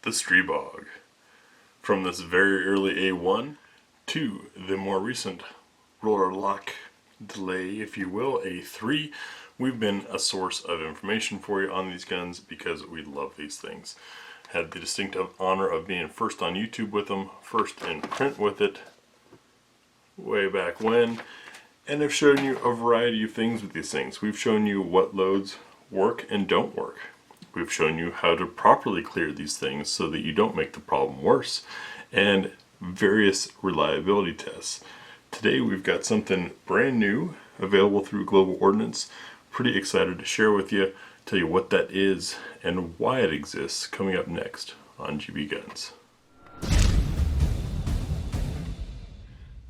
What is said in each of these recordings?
the Stribog. From this very early A1 to the more recent roller lock delay, if you will, A3, we've been a source of information for you on these guns because we love these things. Had the distinct honor of being first on YouTube with them, first in print with it, way back when, and have shown you a variety of things with these things. We've shown you what loads work and don't work. We've shown you how to properly clear these things so that you don't make the problem worse, and various reliability tests. Today we've got something brand new available through Global Ordnance. Pretty excited to share with you, tell you what that is and why it exists, coming up next on GBGuns.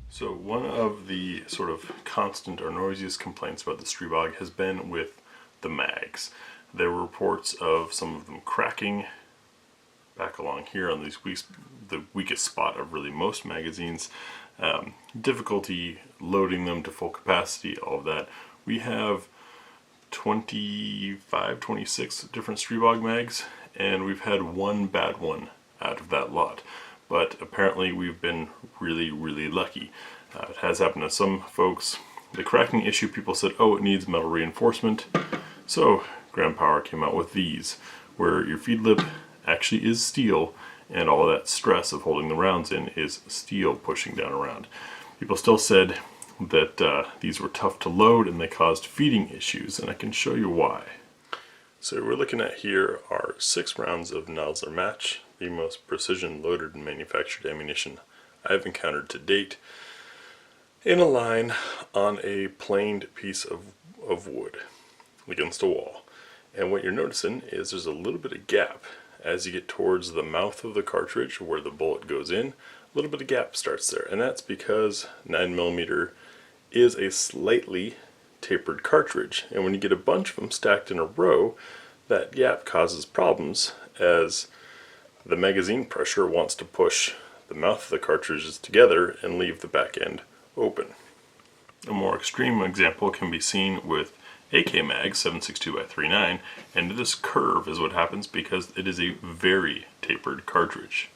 So one of the sort of constant or noisiest complaints about the Stribog has been with the mags. There were reports of some of them cracking back along here on these the weakest spot of really most magazines. Difficulty loading them to full capacity, all of that. We have 25, 26 different Stribog mags, and we've had one bad one out of that lot. But apparently we've been really lucky. It has happened to some folks. The cracking issue, people said, oh, it needs metal reinforcement. So Grand Power came out with these, where your feed lip actually is steel, and all that stress of holding the rounds in is steel pushing down around. People still said that these were tough to load and they caused feeding issues, and I can show you why. So we're looking at here are 6 rounds of Nosler Match, the most precision loaded and manufactured ammunition I've encountered to date, in a line on a planed piece of wood against a wall. And what you're noticing is there's a little bit of gap as you get towards the mouth of the cartridge where the bullet goes in. A little bit of gap starts there, and that's because 9mm is a slightly tapered cartridge, and when you get a bunch of them stacked in a row, that gap causes problems as the magazine pressure wants to push the mouth of the cartridges together and leave the back end open. A more extreme example can be seen with AK mag 7.62x39, and this curve is what happens because it is a very tapered cartridge.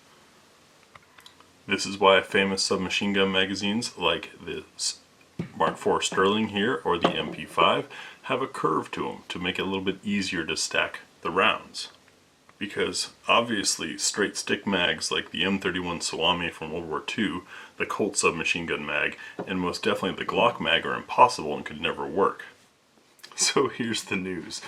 This is why famous submachine gun magazines like the Mark IV Sterling here or the MP5 have a curve to them to make it a little bit easier to stack the rounds. Because obviously straight stick mags like the M31 Salami from World War II, the Colt submachine gun mag, and most definitely the Glock mag are impossible and could never work. So here's the news.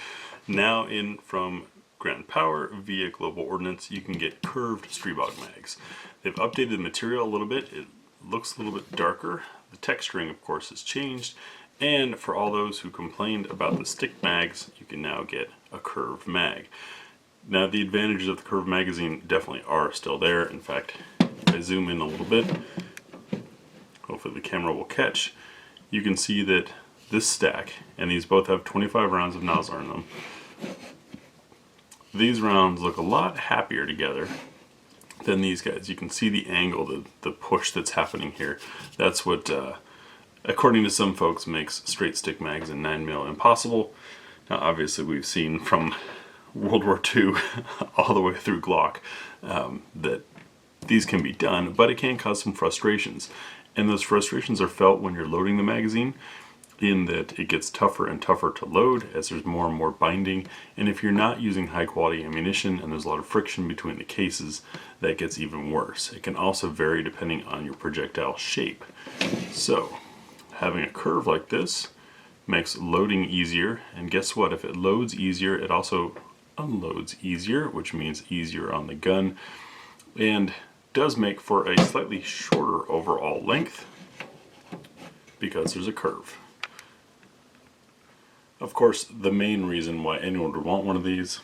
Now in from Grand Power via Global Ordnance, you can get curved Stribog mags. They've updated the material a little bit. It looks a little bit darker. The texturing, of course, has changed. And for all those who complained about the stick mags, you can now get a curved mag. Now the advantages of the curved magazine definitely are still there. In fact, if I zoom in a little bit, hopefully the camera will catch, you can see that this stack, and these both have 25 rounds of Nosler in them, these rounds look a lot happier together than these guys. You can see the angle, the push that's happening here. That's what, according to some folks, makes straight stick mags and 9mm impossible. Now obviously we've seen from World War II all the way through Glock that these can be done, but it can cause some frustrations. And those frustrations are felt when you're loading the magazine, in that it gets tougher and tougher to load as there's more and more binding, and if you're not using high quality ammunition and there's a lot of friction between the cases, that gets even worse. It can also vary depending on your projectile shape. So having a curve like this makes loading easier, and guess what, if it loads easier it also unloads easier, which means easier on the gun, and does make for a slightly shorter overall length because there's a curve. Of course, the main reason why anyone would want one of these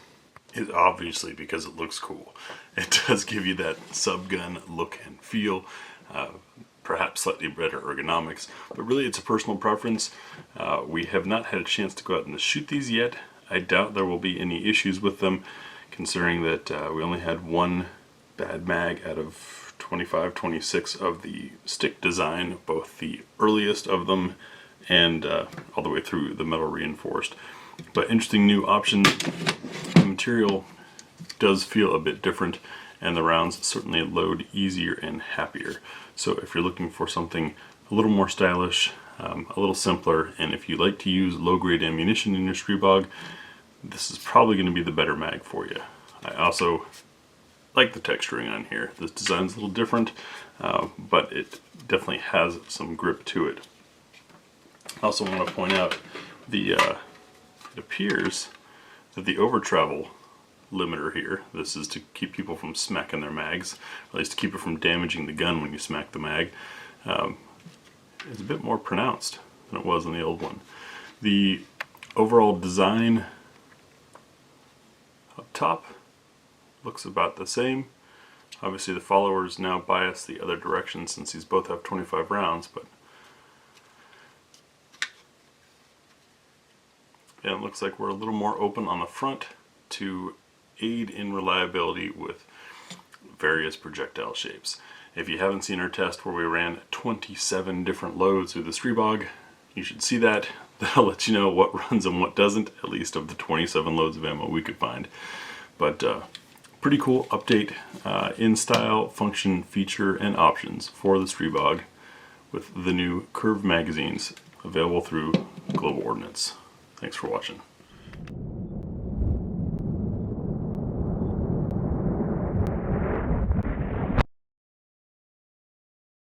is obviously because it looks cool. It does give you that subgun look and feel, perhaps slightly better ergonomics, but really it's a personal preference. We have not had a chance to go out and shoot these yet. I doubt there will be any issues with them, considering that we only had one bad mag out of 25, 26 of the stick design, both the earliest of them and all the way through the metal reinforced. But interesting new option. The material does feel a bit different, and the rounds certainly load easier and happier. So if you're looking for something a little more stylish, a little simpler, and if you like to use low-grade ammunition in your Stribog, this is probably going to be the better mag for you. I also like the texturing on here. This design's a little different, but it definitely has some grip to it. I also want to point out it appears that the over travel limiter here, this is to keep people from smacking their mags, or at least to keep it from damaging the gun when you smack the mag, is a bit more pronounced than it was in the old one. The overall design up top looks about the same. Obviously the followers now bias the other direction since these both have 25 rounds, but yeah, it looks like we're a little more open on the front to aid in reliability with various projectile shapes. If you haven't seen our test where we ran 27 different loads through the Stribog, you should see that. That'll let you know what runs and what doesn't, at least of the 27 loads of ammo we could find. But pretty cool update in style, function, feature, and options for the Stribog with the new curved magazines available through Global Ordnance. Thanks for watching.